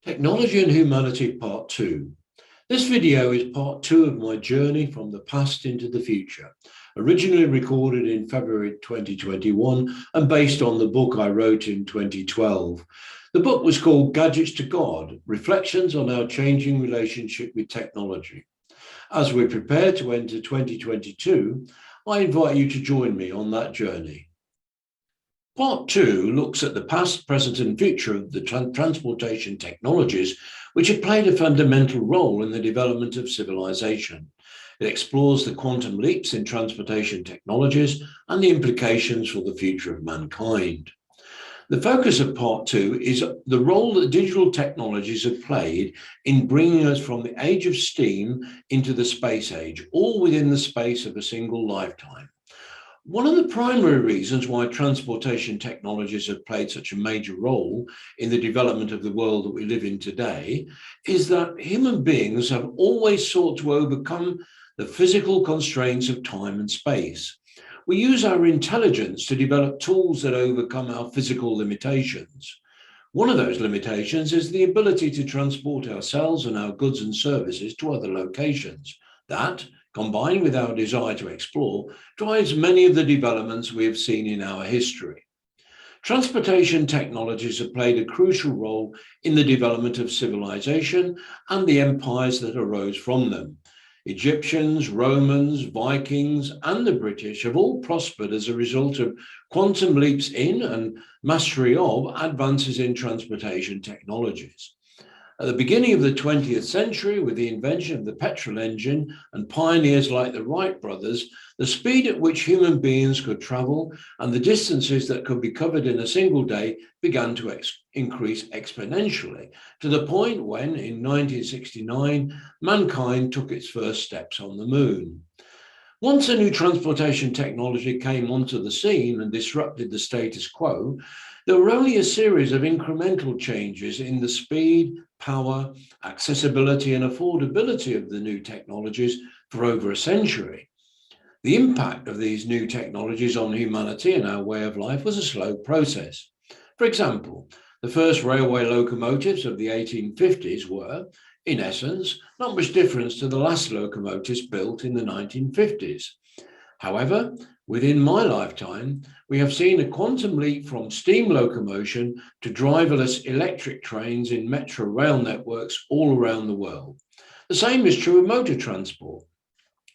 Technology and Humanity Part 2. This video is part 2 of my journey from the past into the future, originally recorded in February 2021 and based on the book I wrote in 2012. The book was called Gadgets to God, Reflections on Our Changing Relationship with Technology. As we prepare to enter 2022, I invite you to join me on that journey. Part 2 looks at the past, present and future of the transportation technologies which have played a fundamental role in the development of civilization. It explores the quantum leaps in transportation technologies and the implications for the future of mankind. The focus of Part 2 is the role that digital technologies have played in bringing us from the age of steam into the space age, all within the space of a single lifetime. One of the primary reasons why transportation technologies have played such a major role in the development of the world that we live in today is that human beings have always sought to overcome the physical constraints of time and space. We use our intelligence to develop tools that overcome our physical limitations. One of those limitations is the ability to transport ourselves and our goods and services to other locations. That, combined with our desire to explore, drives many of the developments we have seen in our history. Transportation technologies have played a crucial role in the development of civilization and the empires that arose from them. Egyptians, Romans, Vikings, and the British have all prospered as a result of quantum leaps in and mastery of advances in transportation technologies. At the beginning of the 20th century, with the invention of the petrol engine and pioneers like the Wright brothers, the speed at which human beings could travel and the distances that could be covered in a single day began to increase exponentially, to the point when, in 1969, mankind took its first steps on the moon. Once a new transportation technology came onto the scene and disrupted the status quo, there were only a series of incremental changes in the speed, power, accessibility, and affordability of the new technologies for over a century. The impact of these new technologies on humanity and our way of life was a slow process. For example, the first railway locomotives of the 1850s were, in essence, not much difference to the last locomotives built in the 1950s. However, within my lifetime, we have seen a quantum leap from steam locomotion to driverless electric trains in metro rail networks all around the world. The same is true of motor transport.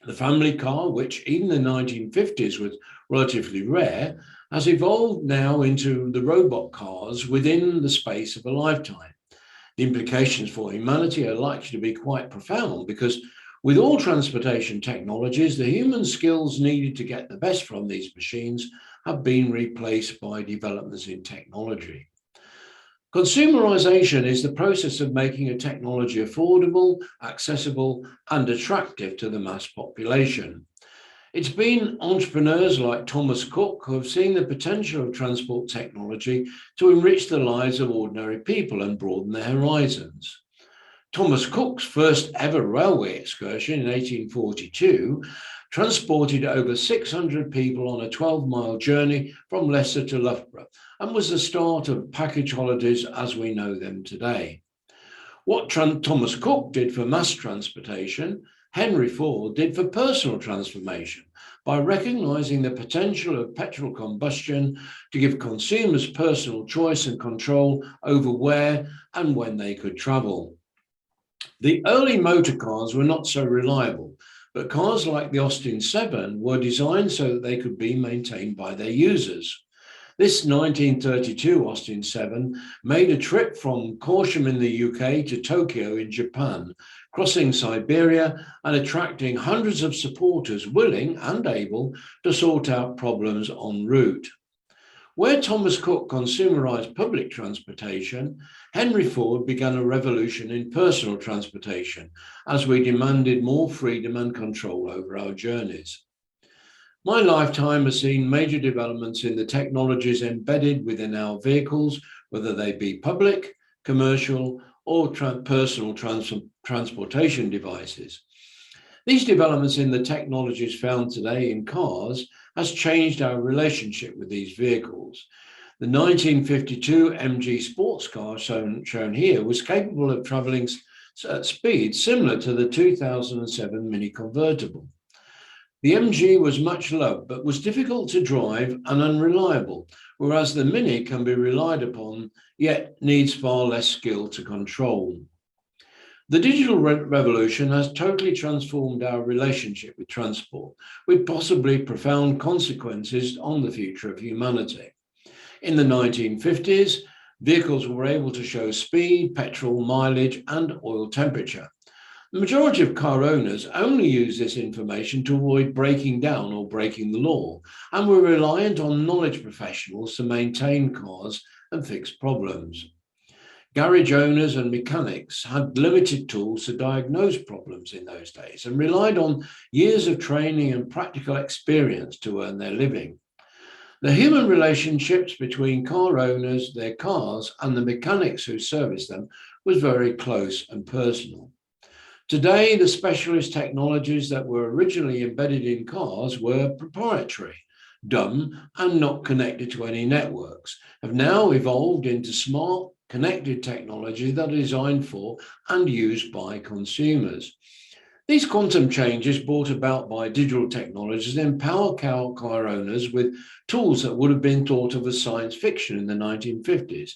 The family car, which even in the 1950s was relatively rare, has evolved now into the robot cars within the space of a lifetime. The implications for humanity are likely to be quite profound because with all transportation technologies, the human skills needed to get the best from these machines have been replaced by developments in technology. Consumerisation is the process of making a technology affordable, accessible, and attractive to the mass population. It's been entrepreneurs like Thomas Cook who have seen the potential of transport technology to enrich the lives of ordinary people and broaden their horizons. Thomas Cook's first ever railway excursion in 1842 transported over 600 people on a 12-mile journey from Leicester to Loughborough and was the start of package holidays as we know them today. What Thomas Cook did for mass transportation, Henry Ford did for personal transformation by recognizing the potential of petrol combustion to give consumers personal choice and control over where and when they could travel. The early motor cars were not so reliable, but cars like the Austin 7 were designed so that they could be maintained by their users. This 1932 Austin 7 made a trip from Corsham in the UK to Tokyo in Japan, crossing Siberia and attracting hundreds of supporters willing and able to sort out problems en route. Where Thomas Cook consumerized public transportation, Henry Ford began a revolution in personal transportation as we demanded more freedom and control over our journeys. My lifetime has seen major developments in the technologies embedded within our vehicles, whether they be public, commercial, or personal transportation devices. These developments in the technologies found today in cars has changed our relationship with these vehicles. The 1952 MG sports car shown here was capable of traveling at speeds similar to the 2007 Mini convertible. The MG was much loved, but was difficult to drive and unreliable, whereas the Mini can be relied upon, yet needs far less skill to control. The digital revolution has totally transformed our relationship with transport, with possibly profound consequences on the future of humanity. In the 1950s, vehicles were able to show speed, petrol, mileage, and oil temperature. The majority of car owners only use this information to avoid breaking down or breaking the law, and were reliant on knowledge professionals to maintain cars and fix problems. Garage owners and mechanics had limited tools to diagnose problems in those days and relied on years of training and practical experience to earn their living. The human relationships between car owners, their cars, and the mechanics who service them was very close and personal. Today, the specialist technologies that were originally embedded in cars were proprietary, dumb, and not connected to any networks, have now evolved into smart, connected technology that are designed for and used by consumers. These quantum changes brought about by digital technologies empower car owners with tools that would have been thought of as science fiction in the 1950s.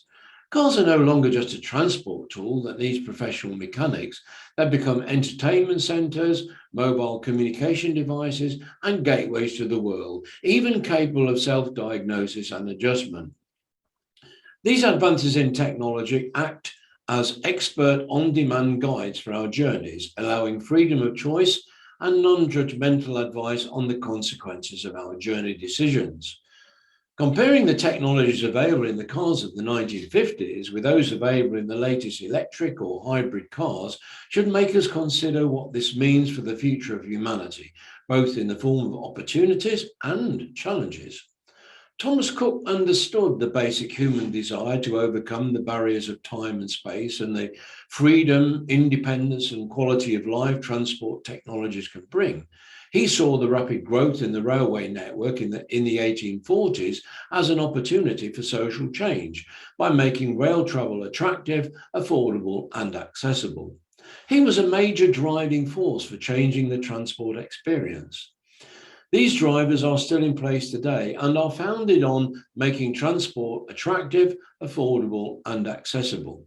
Cars are no longer just a transport tool that needs professional mechanics. They've become entertainment centers, mobile communication devices, and gateways to the world, even capable of self-diagnosis and adjustment. These advances in technology act as expert on-demand guides for our journeys, allowing freedom of choice and non-judgmental advice on the consequences of our journey decisions. Comparing the technologies available in the cars of the 1950s with those available in the latest electric or hybrid cars should make us consider what this means for the future of humanity, both in the form of opportunities and challenges. Thomas Cook understood the basic human desire to overcome the barriers of time and space and the freedom, independence, and quality of life transport technologies can bring. He saw the rapid growth in the railway network in the 1840s as an opportunity for social change by making rail travel attractive, affordable, and accessible. He was a major driving force for changing the transport experience. These drivers are still in place today and are founded on making transport attractive, affordable, and accessible.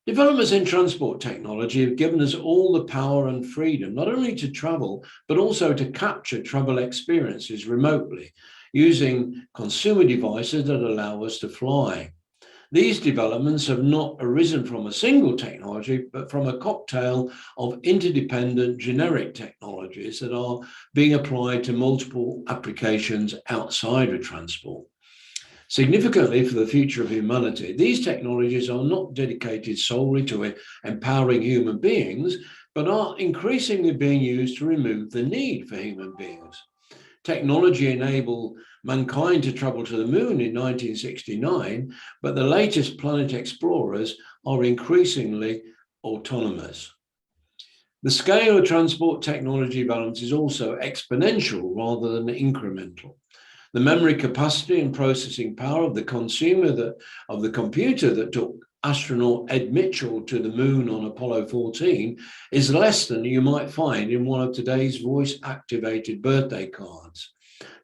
Developments in transport technology have given us all the power and freedom, not only to travel, but also to capture travel experiences remotely, using consumer devices that allow us to fly. These developments have not arisen from a single technology, but from a cocktail of interdependent generic technologies that are being applied to multiple applications outside of transport. Significantly for the future of humanity, these technologies are not dedicated solely to empowering human beings, but are increasingly being used to remove the need for human beings. Technology enabled mankind to travel to the moon in 1969, but the latest planet explorers are increasingly autonomous. The scale of transport technology developments is also exponential rather than incremental. The memory capacity and processing power of the computer that took astronaut Ed Mitchell to the moon on Apollo 14 is less than you might find in one of today's voice-activated birthday cards.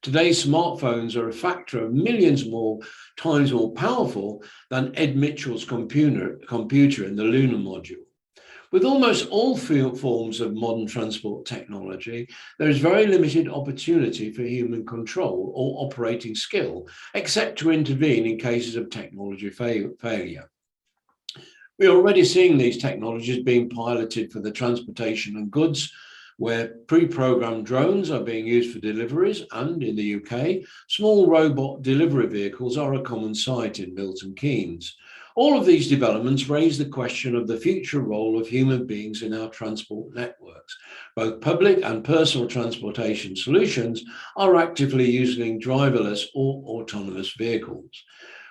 Today's smartphones are a factor of millions more times more powerful than Ed Mitchell's computer in the lunar module. With almost all forms of modern transport technology, there is very limited opportunity for human control or operating skill, except to intervene in cases of technology failure. We are already seeing these technologies being piloted for the transportation of goods, where pre-programmed drones are being used for deliveries, and in the UK, small robot delivery vehicles are a common sight in Milton Keynes. All of these developments raise the question of the future role of human beings in our transport networks. Both public and personal transportation solutions are actively using driverless or autonomous vehicles.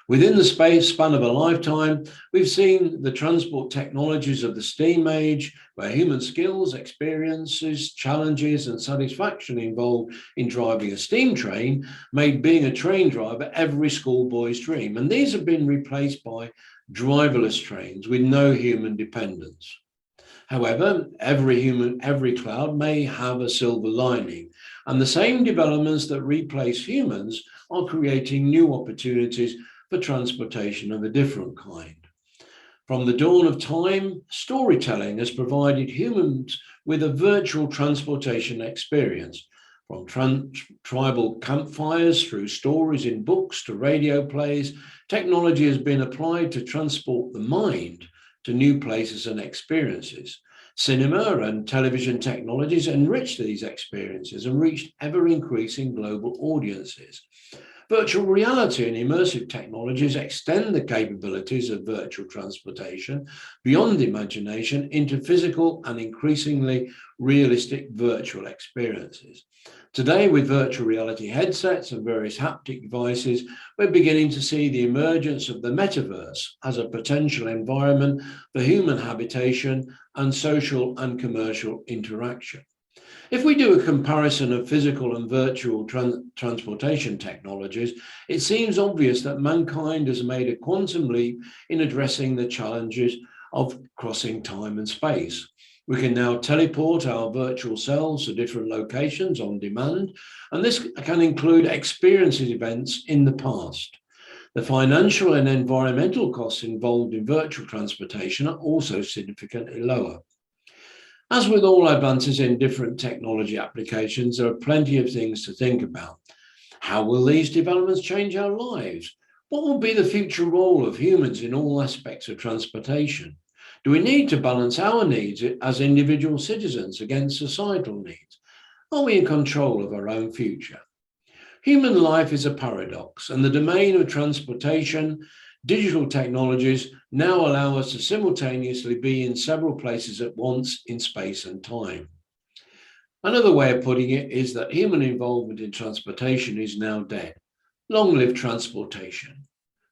Within the span of a lifetime, we've seen the transport technologies of the steam age, where human skills, experiences, challenges, and satisfaction involved in driving a steam train made being a train driver every schoolboy's dream. And these have been replaced by driverless trains with no human dependence. However, every cloud may have a silver lining, and the same developments that replace humans are creating new opportunities for transportation of a different kind. From the dawn of time, storytelling has provided humans with a virtual transportation experience. From tribal campfires through stories in books to radio plays, technology has been applied to transport the mind to new places and experiences. Cinema and television technologies enrich these experiences and reach ever-increasing global audiences. Virtual reality and immersive technologies extend the capabilities of virtual transportation beyond imagination into physical and increasingly realistic virtual experiences. Today, with virtual reality headsets and various haptic devices, we're beginning to see the emergence of the Metaverse as a potential environment for human habitation and social and commercial interaction. If we do a comparison of physical and virtual transportation technologies, it seems obvious that mankind has made a quantum leap in addressing the challenges of crossing time and space. We can now teleport our virtual selves to different locations on demand, and this can include experiencing events in the past. The financial and environmental costs involved in virtual transportation are also significantly lower. As with all advances in different technology applications, there are plenty of things to think about. How will these developments change our lives? What will be the future role of humans in all aspects of transportation? Do we need to balance our needs as individual citizens against societal needs? Are we in control of our own future? Human life is a paradox, and the domain of transportation, digital technologies now allow us to simultaneously be in several places at once in space and time. Another way of putting it is that human involvement in transportation is now dead. Long live transportation.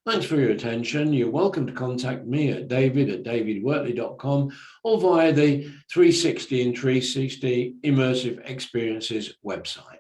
Thanks for your attention. You're welcome to contact me at david@davidwortley.com or via the 360 and 360 Immersive Experiences website.